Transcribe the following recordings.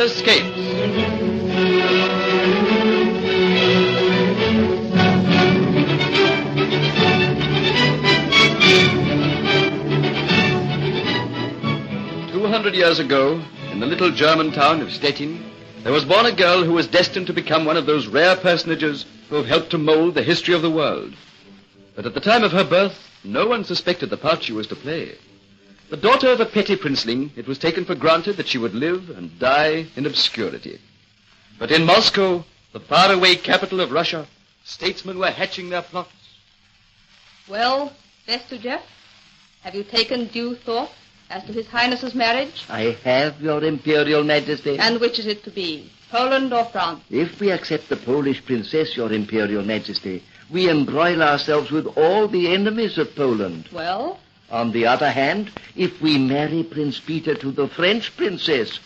escapes. 200 years ago, in the little German town of Stettin, there was born a girl who was destined to become one of those rare personages who have helped to mold the history of the world. But at the time of her birth, no one suspected the part she was to play. The daughter of a petty princeling, it was taken for granted that she would live and die in obscurity. But in Moscow, the faraway capital of Russia, statesmen were hatching their plots. Well, Bestuzhev, have you taken due thought as to His Highness's marriage? I have, Your Imperial Majesty. And which is it to be, Poland or France? If we accept the Polish princess, Your Imperial Majesty, we embroil ourselves with all the enemies of Poland. Well? On the other hand, if we marry Prince Peter to the French princess,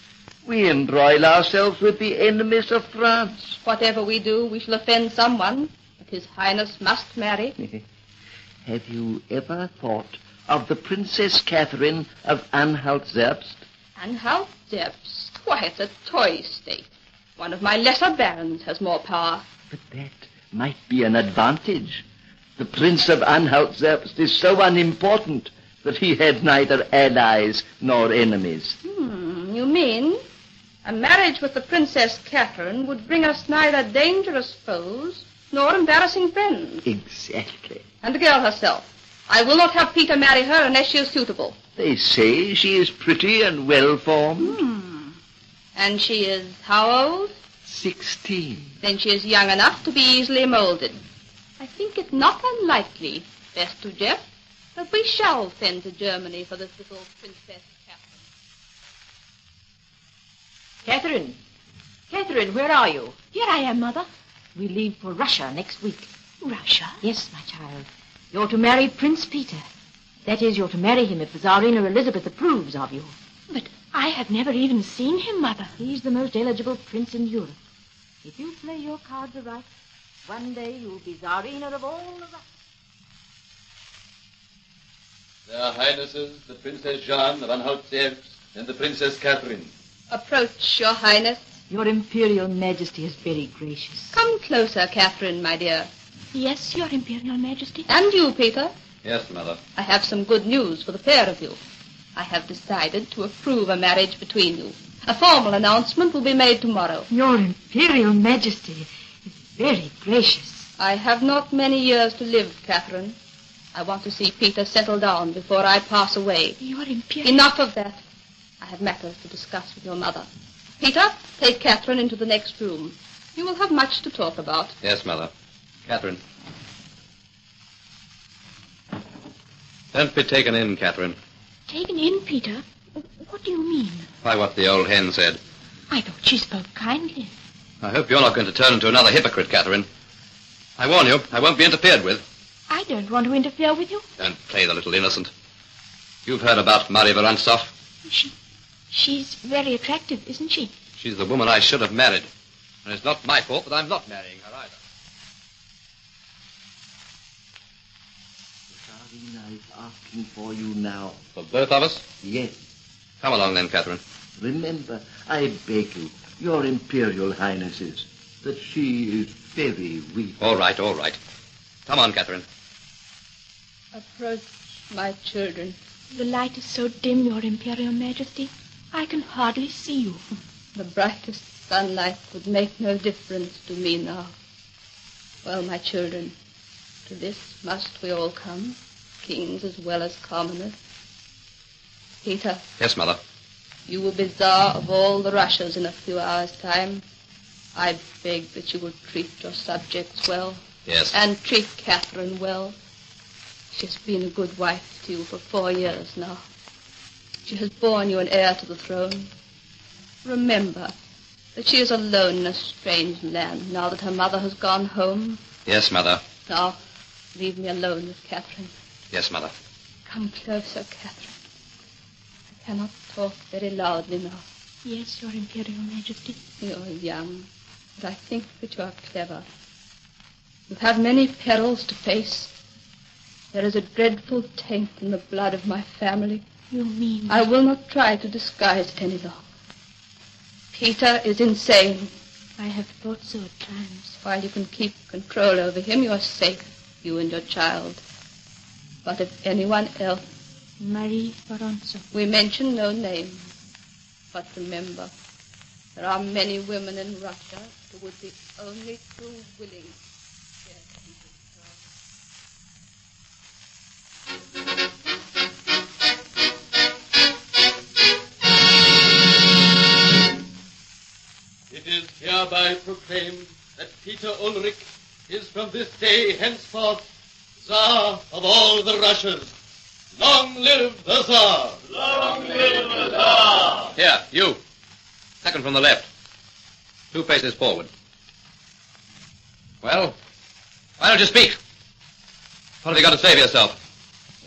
we embroil ourselves with the enemies of France. Whatever we do, we shall offend someone, but His Highness must marry. Have you ever thought of the Princess Catherine of Anhalt-Zerbst? Anhalt-Zerbst? Why, it's a toy state. One of my lesser barons has more power. But that might be an advantage. The Prince of Anhalt-Zerbst is so unimportant that he had neither allies nor enemies. You mean a marriage with the Princess Catherine would bring us neither dangerous foes nor embarrassing friends? Exactly. And the girl herself. I will not have Peter marry her unless she is suitable. They say she is pretty and well-formed. And she is how old? 16. Then she is young enough to be easily molded. I think it not unlikely, Bestuzhev, that we shall send to Germany for this little Princess Catherine. Catherine, where are you? Here I am, Mother. We leave for Russia next week. Russia? Yes, my child. You're to marry Prince Peter. That is, you're to marry him if the Tsarina Elizabeth approves of you. But I have never even seen him, Mother. He's the most eligible prince in Europe. If you play your cards aright, one day you'll be Tsarina of all of us. Their Highnesses, the Princess Jeanne of Anhalt-Zerbst and the Princess Catherine. Approach, Your Highness. Your Imperial Majesty is very gracious. Come closer, Catherine, my dear. Yes, Your Imperial Majesty. And you, Peter. Yes, Mother. I have some good news for the pair of you. I have decided to approve a marriage between you. A formal announcement will be made tomorrow. Your Imperial Majesty is very gracious. I have not many years to live, Catherine. I want to see Peter settle down before I pass away. Your Imperial... Enough of that. I have matters to discuss with your mother. Peter, take Catherine into the next room. You will have much to talk about. Yes, Mother. Catherine. Don't be taken in, Catherine. Taken in, Peter? What do you mean? By what the old hen said. I thought she spoke kindly. I hope you're not going to turn into another hypocrite, Catherine. I warn you, I won't be interfered with. I don't want to interfere with you. Don't play the little innocent. You've heard about Marie Vorontsov. She's very attractive, isn't she? She's the woman I should have married. And it's not my fault that I'm not marrying her either. Tsarina is asking for you now. For both of us? Yes. Come along then, Catherine. Remember, I beg you, Your Imperial Highnesses, that she is very weak. All right, all right. Come on, Catherine. Approach, my children. The light is so dim, Your Imperial Majesty. I can hardly see you. The brightest sunlight would make no difference to me now. Well, my children, to this must we all come, kings as well as commoners. Peter. Yes, Mother. You will be Tsar of all the Russias in a few hours' time. I beg that you will treat your subjects well. Yes. And treat Catherine well. She's been a good wife to you for 4 years now. She has borne you an heir to the throne. Remember that she is alone in a strange land now that her mother has gone home. Yes, Mother. Now, leave me alone with Catherine. Yes, Mother. Come closer, Catherine. I cannot talk very loudly now. Yes, Your Imperial Majesty. You're young, but I think that you are clever. You have many perils to face. There is a dreadful taint in the blood of my family. You mean... I will not try to disguise it any longer. Peter is insane. I have thought so at times. While you can keep control over him, you are safe, you and your child. But if anyone else... Marie Vorontsov. We mention no names. But remember, there are many women in Russia who would be only too willing to share Peter's throne. It is hereby proclaimed that Peter Ulrich is from this day henceforth Tsar of all the Russias. Long live the Tsar! Long live the Tsar! Here, you. Second from the left. 2 paces forward. Well, why don't you speak? What have you got to say for yourself?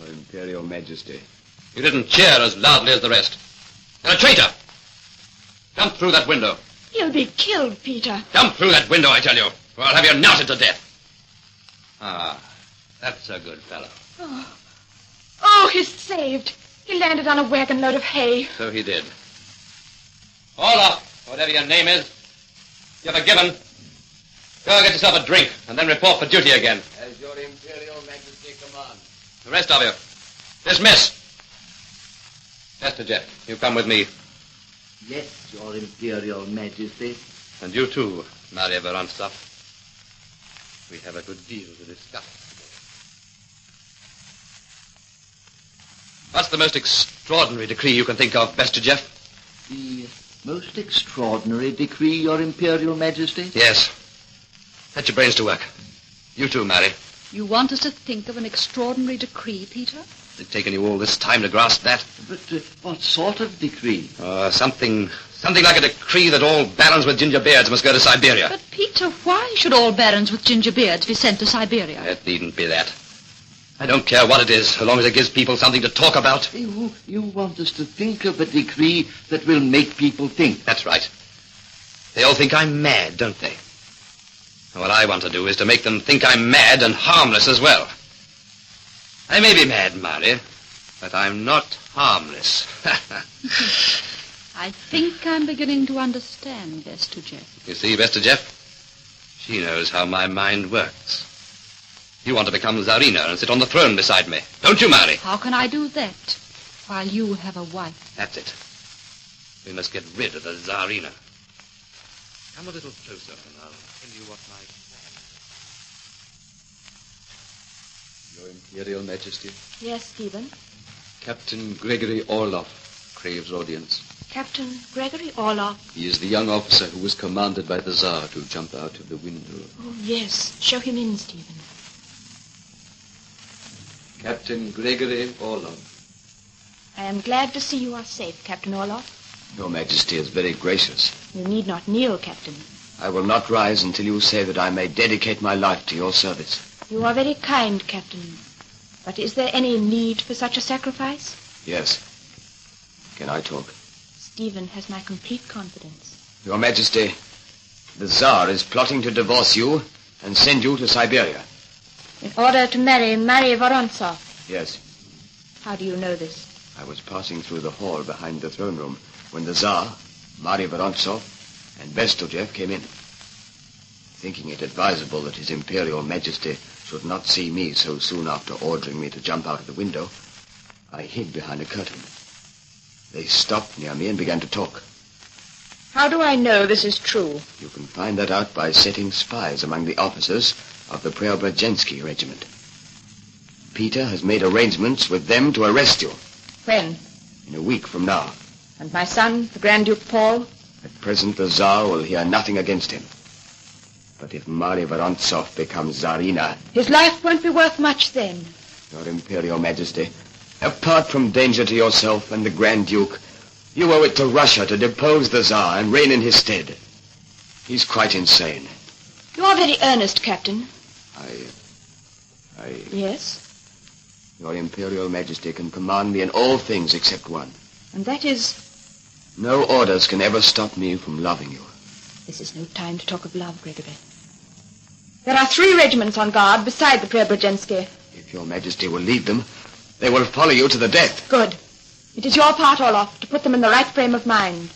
Your Imperial Majesty. You didn't cheer as loudly as the rest. You're a traitor! Jump through that window. You'll be killed, Peter. Jump through that window, I tell you, or I'll have you knouted to death. Ah, that's a good fellow. Oh, he's saved. He landed on a wagon load of hay. So he did. Olaf, whatever your name is, you're forgiven. Go get yourself a drink, and then report for duty again. As your Imperial Majesty commands. The rest of you, dismiss. Master Jeff, you come with me. Yes, your Imperial Majesty. And you too, Maria Vorontsov. We have a good deal to discuss. What's the most extraordinary decree you can think of, Master Jeff? The most extraordinary decree, your Imperial Majesty? Yes. Set your brains to work. You too, Mary. You want us to think of an extraordinary decree, Peter? It's taken you all this time to grasp that? But what sort of decree? Something like a decree that all barons with ginger beards must go to Siberia. But, Peter, why should all barons with ginger beards be sent to Siberia? It needn't be that. I don't care what it is, so long as it gives people something to talk about. You want us to think of a decree that will make people think. That's right. They all think I'm mad, don't they? And what I want to do is to make them think I'm mad and harmless as well. I may be mad, Mary, but I'm not harmless. I think I'm beginning to understand, Master Jeff. You see, Master Jeff, she knows how my mind works. You want to become Tsarina and sit on the throne beside me, don't you, Mary? How can I do that while you have a wife? That's it. We must get rid of the Tsarina. Come a little closer and I'll tell you what my plan is. Your Imperial Majesty. Yes, Stephen. Captain Gregory Orloff craves audience. Captain Gregory Orloff. He is the young officer who was commanded by the Tsar to jump out of the window. Oh, yes. Show him in, Stephen. Captain Gregory Orloff. I am glad to see you are safe, Captain Orloff. Your Majesty is very gracious. You need not kneel, Captain. I will not rise until you say that I may dedicate my life to your service. You are very kind, Captain. But is there any need for such a sacrifice? Yes. Can I talk? Stephen has my complete confidence. Your Majesty, the Tsar is plotting to divorce you and send you to Siberia. In order to marry Marie Vorontsov. Yes. How do you know this? I was passing through the hall behind the throne room when the Tsar, Marie Vorontsov, and Bestojev came in. Thinking it advisable that His Imperial Majesty should not see me so soon after ordering me to jump out of the window, I hid behind a curtain. They stopped near me and began to talk. How do I know this is true? You can find that out by setting spies among the officers of the Preobrazhensky regiment. Peter has made arrangements with them to arrest you. When? In a week from now. And my son, the Grand Duke Paul? At present, the Tsar will hear nothing against him. But if Marie Vorontsov becomes Tsarina... His life won't be worth much then. Your Imperial Majesty, apart from danger to yourself and the Grand Duke, you owe it to Russia to depose the Tsar and reign in his stead. He's quite insane. You are very earnest, Captain. I... Yes? Your Imperial Majesty can command me in all things except one. And that is... No orders can ever stop me from loving you. This is no time to talk of love, Gregory. There are 3 regiments on guard beside the Preobrazhensky. If your Majesty will lead them, they will follow you to the death. Good. It is your part, Orloff, to put them in the right frame of mind.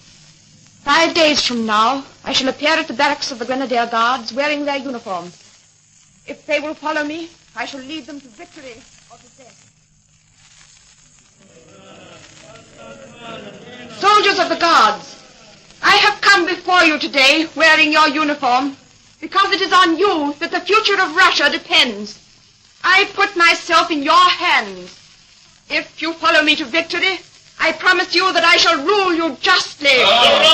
5 days from now, I shall appear at the barracks of the Grenadier Guards wearing their uniform. If they will follow me, I shall lead them to victory or to death. Soldiers of the Guards, I have come before you today wearing your uniform because it is on you that the future of Russia depends. I put myself in your hands. If you follow me to victory, I promise you that I shall rule you justly. And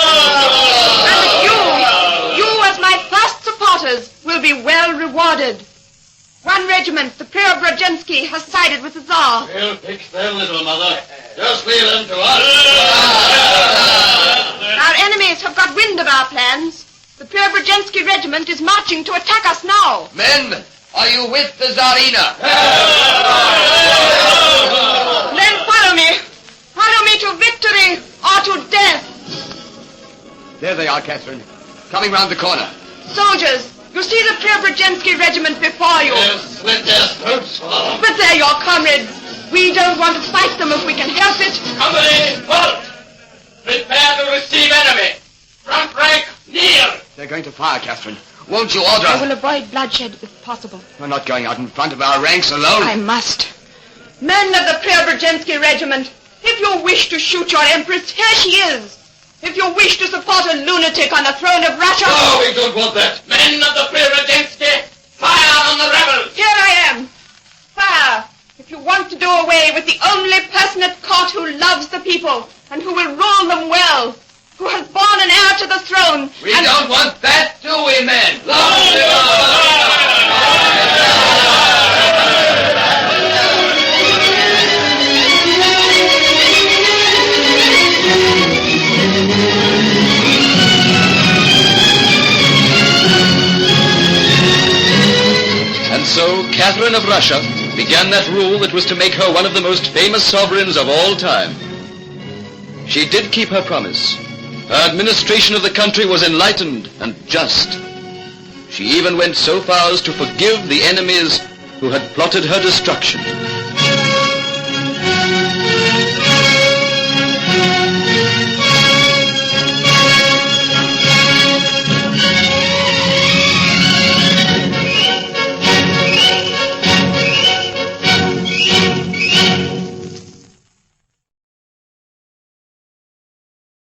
that you as my first supporters, will be well rewarded. One regiment, the Preobrazhensky, has sided with the Tsar. We'll fix them, little mother. Just leave them to us. Our enemies have got wind of our plans. The Preobrazhensky regiment is marching to attack us now. Men, are you with the Tsarina? Then follow me. Follow me to victory or to death. There they are, Catherine. Coming round the corner. Soldiers, you see the Preobrazhensky regiment before you. We'll slit their throats for them. But they're your comrades. We don't want to fight them if we can help it. Company, halt! Prepare to receive enemy. Front rank, kneel. They're going to fire, Catherine. Won't you order? I will avoid bloodshed if possible. We're not going out in front of our ranks alone. I must. Men of the Preobrazhensky regiment, if you wish to shoot your empress, here she is. If you wish to support a lunatic on the throne of Russia... No, we don't want that. Men of the Preobrazhensky, fire on the rebels. Here I am. Fire. If you want to do away with the only person at court who loves the people and who will rule them well, who has borne an heir to the throne... We don't want that, do we, men? And so Catherine of Russia began that rule that was to make her one of the most famous sovereigns of all time. She did keep her promise. Her administration of the country was enlightened and just. She even went so far as to forgive the enemies who had plotted her destruction.